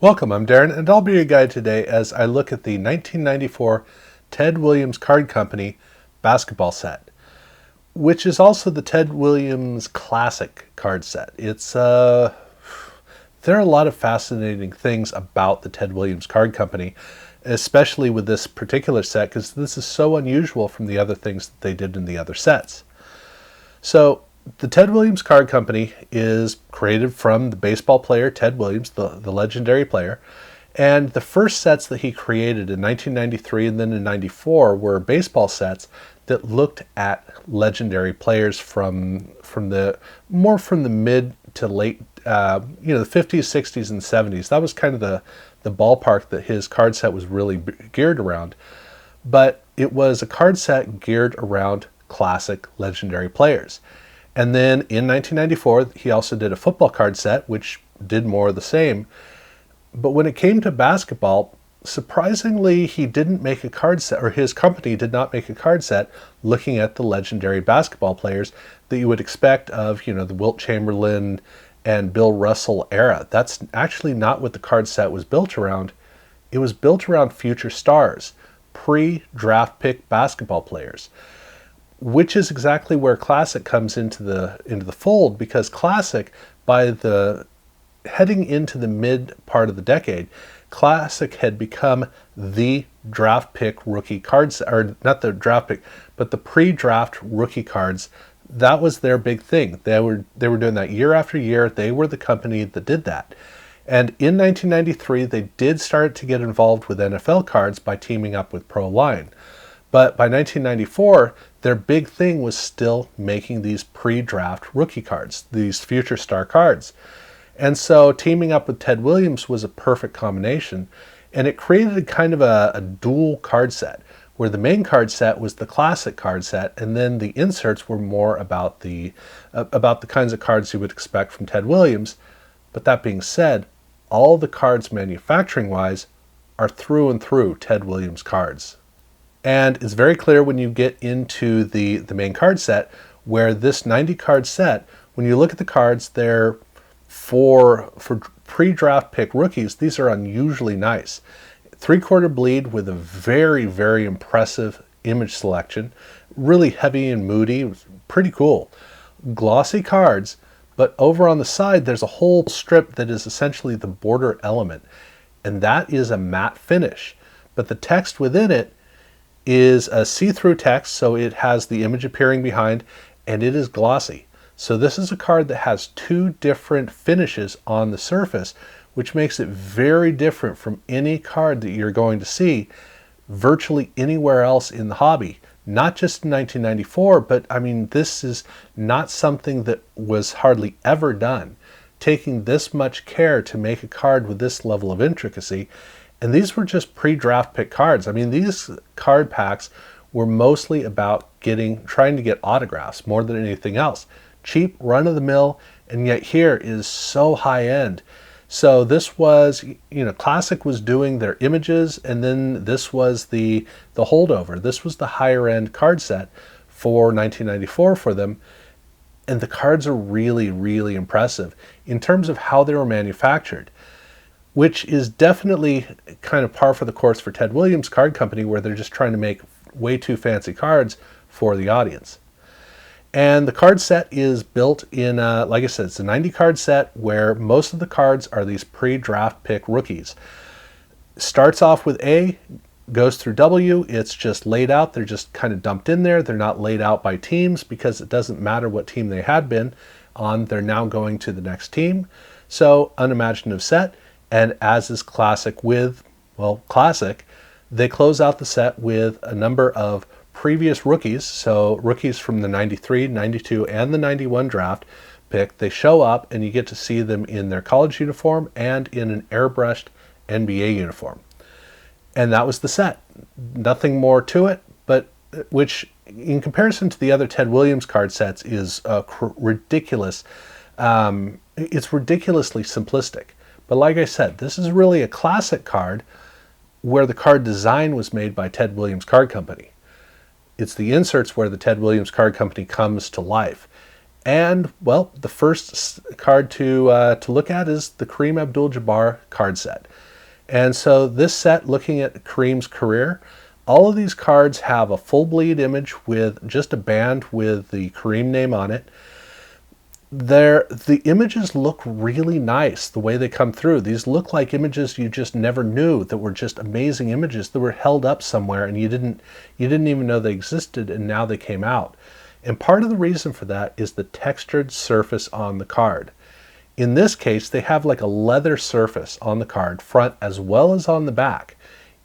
Welcome, I'm Darren, and I'll be your guide today as I look at the 1994 Ted Williams Card Company basketball set, which is also the Ted Williams Classic card set. There are a lot of fascinating things about the Ted Williams Card Company, especially with this particular set, because this is so unusual from the other things that they did in the other sets. So, the Ted Williams Card Company is created from the baseball player Ted Williams, the legendary player, and the first sets that he created in 1993 and then in 94 were baseball sets that looked at legendary players from the mid to late, the 50s, 60s, and 70s. That was kind of the ballpark that his card set was really geared around. But it was a card set geared around classic legendary players. And then in 1994, he also did a football card set, which did more of the same. But when it came to basketball, surprisingly, he didn't make a card set, or his company did not make a card set looking at the legendary basketball players that you would expect of, the Wilt Chamberlain and Bill Russell era. That's actually not what the card set was built around. It was built around future stars, pre-draft pick basketball players, which is exactly where Classic comes into the fold, because Classic, heading into the mid part of the decade, Classic had become the draft pick rookie cards, or not the draft pick, but the pre-draft rookie cards. That was their big thing. They were doing that year after year. They were the company that did that. And in 1993, they did start to get involved with NFL cards by teaming up with Pro Line. But by 1994, their big thing was still making these pre-draft rookie cards, these future star cards. And so teaming up with Ted Williams was a perfect combination, and it created kind of a dual card set, where the main card set was the classic card set, and then the inserts were more about the kinds of cards you would expect from Ted Williams. But that being said, all the cards manufacturing-wise are through and through Ted Williams cards. And it's very clear when you get into the main card set, where this 90 card set, when you look at the cards, they're for pre-draft pick rookies, these are unusually nice. 3/4 bleed with a very, very impressive image selection, really heavy and moody, pretty cool. Glossy cards, but over on the side there's a whole strip that is essentially the border element, and that is a matte finish. But the text within it is a see-through text, so it has the image appearing behind, and it is glossy. So this is a card that has two different finishes on the surface, which makes it very different from any card that you're going to see virtually anywhere else in the hobby. Not just in 1994, but I mean, this is not something that was hardly ever done, taking this much care to make a card with this level of intricacy. And these were just pre-draft pick cards. I mean, these card packs were mostly about trying to get autographs more than anything else. Cheap, run-of-the-mill, and yet here is so high-end. So this was, Classic was doing their images, and then this was the holdover. This was the higher-end card set for 1994 for them. And the cards are really, really impressive in terms of how they were manufactured, which is definitely kind of par for the course for Ted Williams Card Company, where they're just trying to make way too fancy cards for the audience. And the card set is built in, like I said, it's a 90 card set where most of the cards are these pre-draft pick rookies. Starts off with A, goes through W, it's just laid out, they're just kind of dumped in there. They're not laid out by teams because it doesn't matter what team they had been on, they're now going to the next team. So, unimaginative set. And as is Classic, they close out the set with a number of previous rookies, so rookies from the 93, 92, and the 91 draft pick. They show up and you get to see them in their college uniform and in an airbrushed NBA uniform. And that was the set. Nothing more to it, but which in comparison to the other Ted Williams card sets is ridiculous. It's ridiculously simplistic. But like I said, this is really a classic card where the card design was made by Ted Williams Card Company. It's the inserts where the Ted Williams Card Company comes to life. And, well, the first card to look at is the Kareem Abdul-Jabbar card set. And so this set, looking at Kareem's career, all of these cards have a full bleed image with just a band with the Kareem name on it. The images look really nice the way they come through. These look like images you just never knew, that were just amazing images that were held up somewhere and you didn't even know they existed, and now they came out. And part of the reason for that is the textured surface on the card. In this case, they have like a leather surface on the card, front as well as on the back.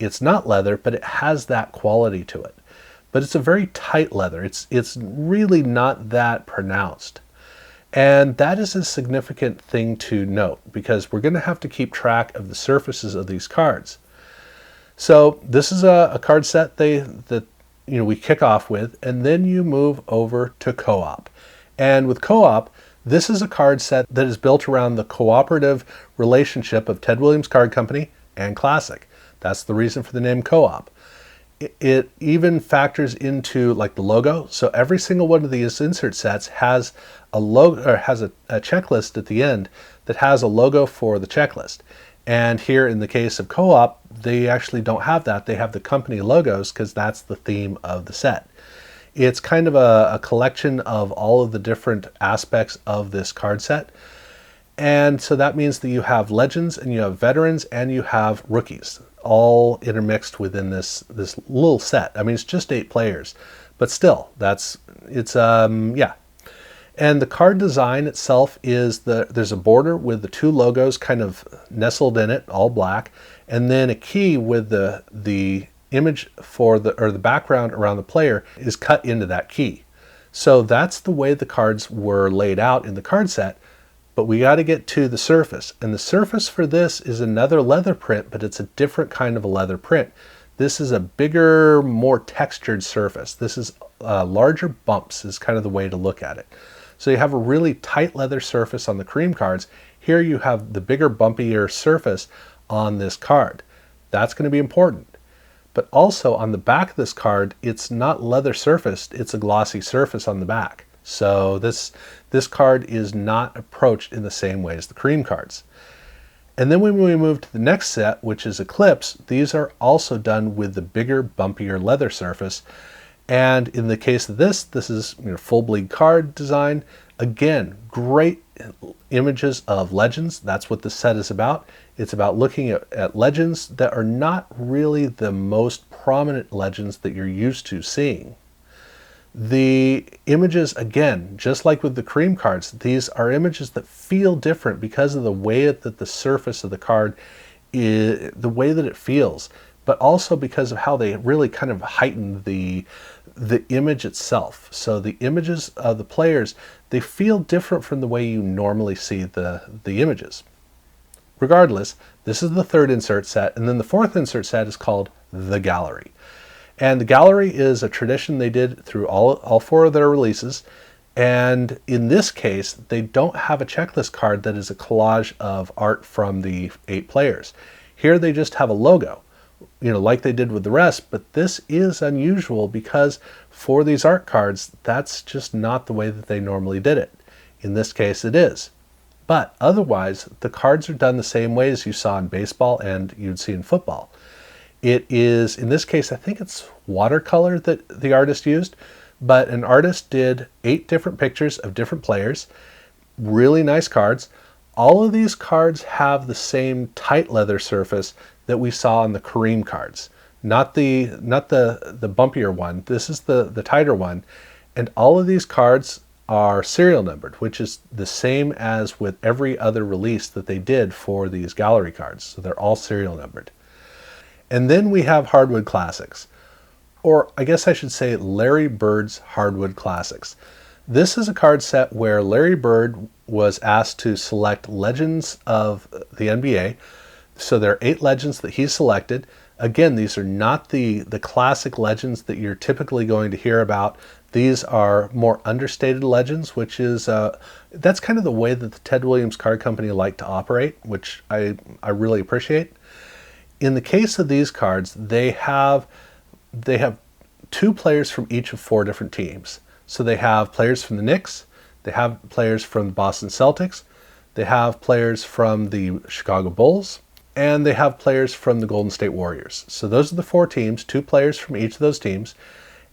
It's not leather, but it has that quality to it. But it's a very tight leather. It's really not that pronounced. And that is a significant thing to note, because we're going to have to keep track of the surfaces of these cards. So this is a card set that we kick off with, and then you move over to co-op. And with co-op, this is a card set that is built around the cooperative relationship of Ted Williams Card Company and Classic. That's the reason for the name co-op. It even factors into like the logo. So every single one of these insert sets has a logo, or has a checklist at the end that has a logo for the checklist. And here in the case of co-op, they actually don't have that. They have the company logos because that's the theme of the set. It's kind of a collection of all of the different aspects of this card set. And so that means that you have legends and you have veterans and you have rookies, all intermixed within this little set. I mean, it's just 8 players, but still, yeah. And the card design itself is there's a border with the 2 logos kind of nestled in it, all black, and then a key with the image for the background around the player is cut into that key. So that's the way the cards were laid out in the card set. But we got to get to the surface, and the surface for this is another leather print, but it's a different kind of a leather print. This is a bigger, more textured surface. This is larger bumps is kind of the way to look at it. So you have a really tight leather surface on the Kareem cards. Here you have the bigger, bumpier surface on this card. That's going to be important. But also on the back of this card, it's not leather surfaced, it's a glossy surface on the back. So this card is not approached in the same way as the Kareem cards. And then when we move to the next set, which is Eclipse, these are also done with the bigger, bumpier leather surface. And in the case of this is full bleed card design. Again, great images of legends. That's what the set is about. It's about looking at legends that are not really the most prominent legends that you're used to seeing. The images, again, just like with the Kareem cards, these are images that feel different because of the way that the surface of the card is, the way that it feels, but also because of how they really kind of heighten the image itself. So the images of the players, they feel different from the way you normally see the images. Regardless, this is the 3rd insert set, and then the 4th insert set is called the Gallery. And the Gallery is a tradition they did through all 4 of their releases. And in this case, they don't have a checklist card that is a collage of art from the 8 players. Here they just have a logo, like they did with the rest. But this is unusual because for these art cards, that's just not the way that they normally did it. In this case, it is. But otherwise, the cards are done the same way as you saw in baseball and you'd see in football. It is, in this case, I think it's watercolor that the artist used, but an artist did 8 different pictures of different players, really nice cards. All of these cards have the same tight leather surface that we saw on the Kareem cards, not the bumpier one. This is the tighter one, and all of these cards are serial numbered, which is the same as with every other release that they did for these gallery cards. So they're all serial numbered. And then we have Hardwood Classics, or I guess I should say Larry Bird's Hardwood Classics. This is a card set where Larry Bird was asked to select legends of the NBA. So there are 8 legends that he selected. Again, these are not the classic legends that you're typically going to hear about. These are more understated legends, which is, that's kind of the way that the Ted Williams Card Company like to operate, which I really appreciate. In the case of these cards, they have 2 players from each of 4 different teams. So they have players from the Knicks, they have players from the Boston Celtics, they have players from the Chicago Bulls, and they have players from the Golden State Warriors. So those are the 4 teams, 2 players from each of those teams,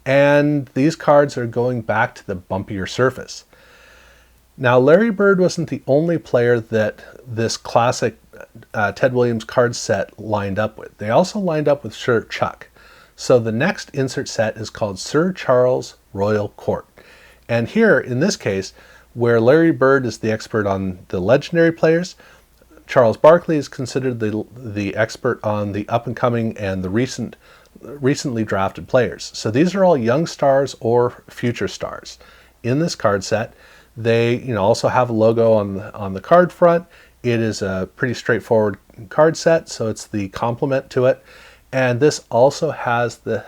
and these cards are going back to the bumpier surface. Now, Larry Bird wasn't the only player that this classic Ted Williams card set lined up with. They also lined up with Sir Chuck. So the next insert set is called Sir Charles Royal Court. And here, in this case, where Larry Bird is the expert on the legendary players, Charles Barkley is considered the expert on the up-and-coming and the recently drafted players. So these are all young stars or future stars. In this card set, they also have a logo on the card front. It is a pretty straightforward card set, so it's the complement to it. And this also has the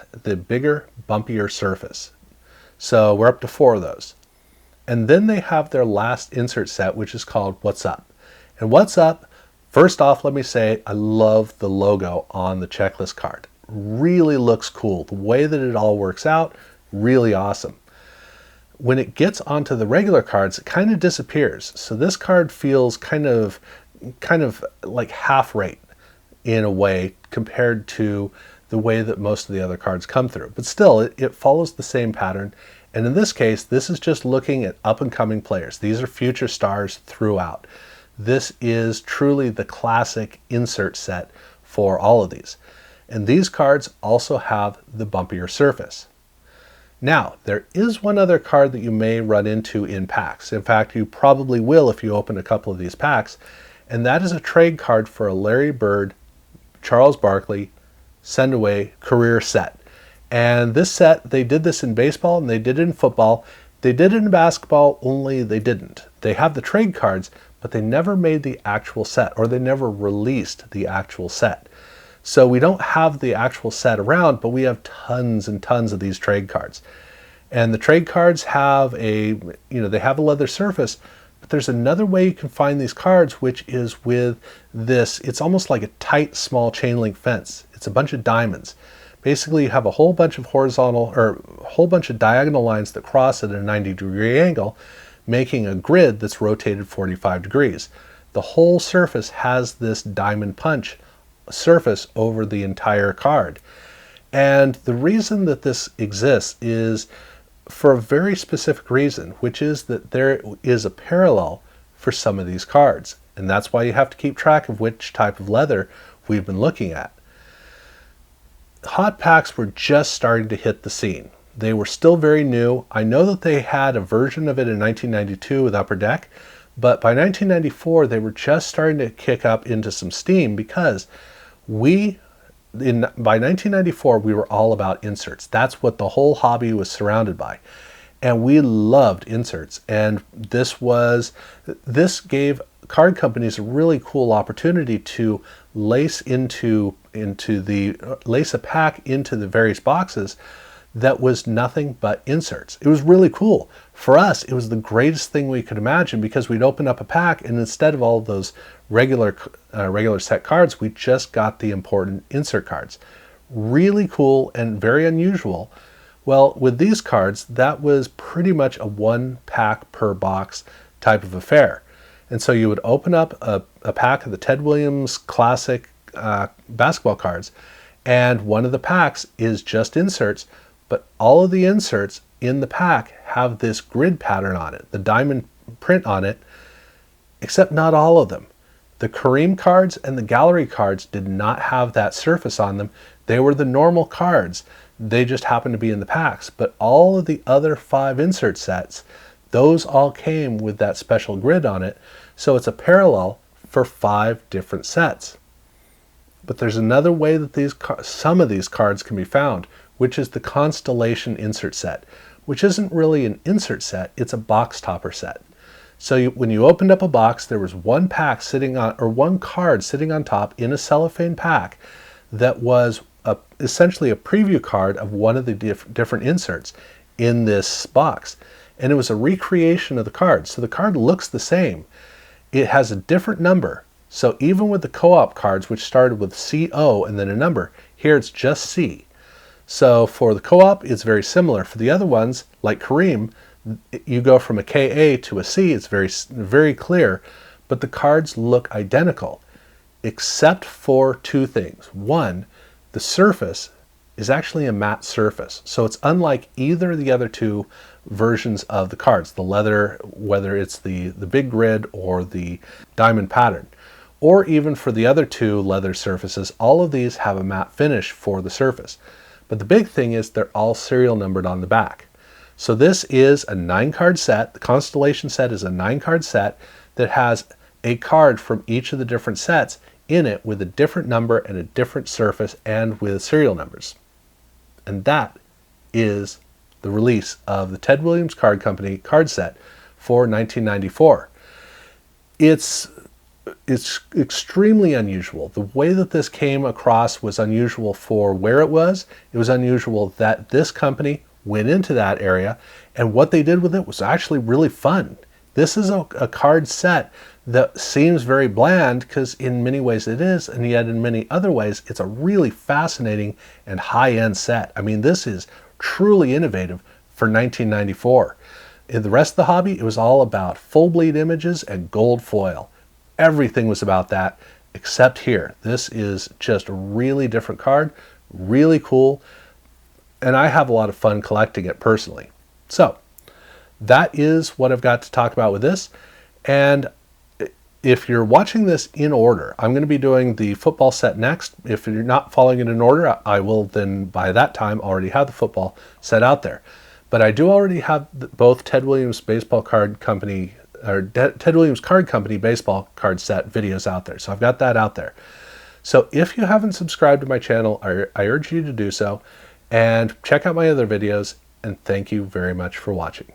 bigger, bumpier surface. So we're up to 4 of those. And then they have their last insert set, which is called What's Up. And What's Up, first off, let me say, I love the logo on the checklist card. Really looks cool. The way that it all works out, really awesome. When it gets onto the regular cards, it kind of disappears. So this card feels kind of like half rate in a way compared to the way that most of the other cards come through. But still, it follows the same pattern. And in this case, this is just looking at up-and-coming players. These are future stars throughout. This is truly the classic insert set for all of these. And these cards also have the bumpier surface. Now, there is one other card that you may run into in packs. In fact, you probably will if you open a couple of these packs. And that is a trade card for a Larry Bird, Charles Barkley, send away career set. And this set, they did this in baseball and they did it in football. They did it in basketball, only they didn't. They have the trade cards, but they never made the actual set, or they never released the actual set. So we don't have the actual set around, but we have tons and tons of these trade cards. And the trade cards have they have a leather surface, but there's another way you can find these cards, which is with this. It's almost like a tight, small chain link fence. It's a bunch of diamonds. Basically, you have a whole bunch of diagonal lines that cross at a 90-degree angle, making a grid that's rotated 45 degrees. The whole surface has this diamond punch surface over the entire card. And the reason that this exists is for a very specific reason, which is that there is a parallel for some of these cards. And that's why you have to keep track of which type of leather we've been looking at. Hot packs were just starting to hit the scene. They were still very new. I know that they had a version of it in 1992 with Upper Deck, but by 1994 they were just starting to kick up into some steam because by 1994 we were all about inserts. That's what the whole hobby was surrounded by. And we loved inserts. And this gave card companies a really cool opportunity to lace a pack into the various boxes that was nothing but inserts. It was really cool. For us, it was the greatest thing we could imagine because we'd open up a pack and instead of all of those regular set cards, we just got the important insert cards. Really cool and very unusual. Well, with these cards, that was pretty much a 1 pack per box type of affair. And so you would open up a pack of the Ted Williams classic basketball cards, and one of the packs is just inserts, but all of the inserts in the pack have this grid pattern on it, the diamond print on it, except not all of them. The Kareem cards and the gallery cards did not have that surface on them. They were the normal cards. They just happened to be in the packs. But all of the other 5 insert sets, those all came with that special grid on it. So it's a parallel for 5 different sets. But there's another way that some of these cards can be found, which is the Constellation insert set, which isn't really an insert set, it's a box topper set. So when you opened up a box, there was one card sitting on top in a cellophane pack that was essentially a preview card of one of the different inserts in this box. And it was a recreation of the card. So the card looks the same. It has a different number. So even with the co-op cards, which started with CO and then a number, here it's just C. So for the co-op, it's very similar. For the other ones, like Kareem, You go from a KA to a C, it's very clear, but the cards look identical, except for two things. One, the surface is actually a matte surface, so it's unlike either of the other two versions of the cards, the leather, whether it's the big grid or the diamond pattern, or even for the other two leather surfaces. All of these have a matte finish for the surface, but the big thing is they're all serial numbered on the back. So this is a 9-card set. The Constellation set is a 9-card set that has a card from each of the different sets in it with a different number and a different surface and with serial numbers. And that is the release of the Ted Williams Card Company card set for 1994. It's extremely unusual. The way that this came across was unusual for where it was. It was unusual that this company went into that area, and what they did with it was actually really fun. This is a card set that seems very bland, because in many ways it is, and yet in many other ways it's a really fascinating and high-end set. I mean, this is truly innovative for 1994. In the rest of the hobby, it was all about full bleed images and gold foil. Everything was about that, except here. This is just a really different card, really cool, and I have a lot of fun collecting it personally. So that is what I've got to talk about with this. And if you're watching this in order, I'm going to be doing the football set next. If you're not following it in order, I will then by that time already have the football set out there. But I do already have both Ted Williams Baseball Card Company or Ted Williams Card Company baseball card set videos out there. So I've got that out there. So if you haven't subscribed to my channel, I urge you to do so, and check out my other videos, and thank you very much for watching.